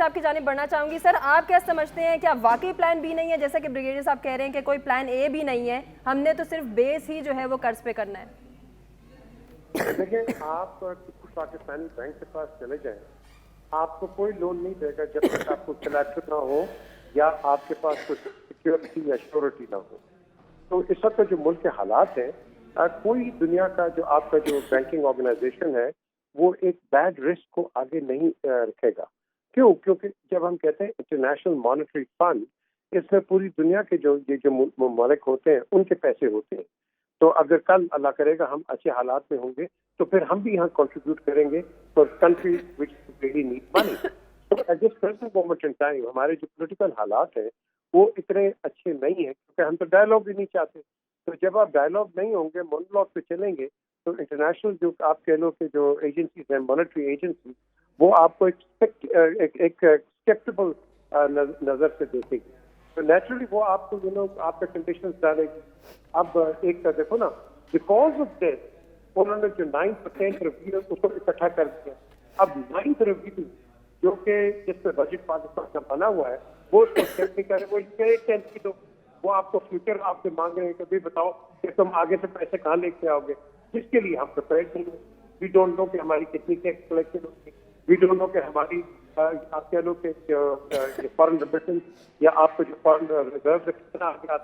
صاحب کی جانب بڑھنا چاہوں گی. سر آپ کیا سمجھتے ہیں, کیا واقعی پلان بی نہیں ہے, جیسا کہ بریگیڈیئر صاحب کہہ رہے ہیں کہ کوئی پلان اے بھی نہیں ہے, ہم نے تو صرف بیس ہی جو ہے وہ قرض پہ کرنا ہے؟ دیکھیں, آپ کچھ پاکستانی بینک کے پاس چلے جائیں, آپ کو کوئی لون نہیں دے گا جب تک آپ کو کلیکٹر نہ ہو یا آپ کے پاس کوئی سیکورٹی یا شیورٹی نہ ہو. تو اس وقت جو ملک کے حالات ہیں, کوئی دنیا کا جو آپ کا جو بینکنگ آرگنائزیشن ہے وہ ایک بیڈ رسک کو آگے نہیں رکھے گا. کیوں؟ کیونکہ جب ہم کہتے ہیں انٹرنیشنل مانیٹری فنڈ, اس میں پوری دنیا کے جو ممالک ہوتے ہیں ان کے پیسے ہوتے ہیں. تو اگر کل اللہ کرے گا ہم اچھے حالات میں ہوں گے تو پھر ہم بھی یہاں کنٹریبیوٹ کریں گے for countries which really need money. تو at this present moment in time ہمارے جو پولیٹیکل حالات ہیں وہ اتنے اچھے نہیں ہیں, کیونکہ ہم تو ڈائلاگ بھی نہیں چاہتے. تو جب آپ ڈائلاگ نہیں ہوں گے, مونولوگ پہ چلیں گے, تو انٹرنیشنل جو آپ کہہ لو کہ جو ایجنسیز ہیں, مانیٹری ایجنسی, وہ آپ کو ایک اسکیپٹیبل نظر سے دیکھے گی. تو نیچرلی وہ آپ کو آپ کا کنڈیشنز ڈالے گی. اب ایک دیکھو نا, بیکاز آف دس انہوں نے جو 9% ریویو اس کو اکٹھا کر دیا. اب 9th ریویو جو کہ جس پہ بجٹ پاکستان کا بنا ہوا ہے وہ اس کو ایکسپٹ نہیں کر رہے, وہ 10 کی. تو وہ آپ کو فیوچر آپ سے مانگ رہے ہیں کہ بھی بتاؤ کہ تم آگے سے پیسے کہاں لے کے آؤ گے, جس کے لیے ہم پریپیئرڈ نہیں ہیں. وی ڈونٹ نو کہ ہماری کتنی ٹیکس کلیکشن ہوگی, وی ڈونٹ نو کہ ہماری آپ کہہ لو کہ فارن ریمیٹنس یا آپ کو جو فارن ریزرو کتنا آگے آتا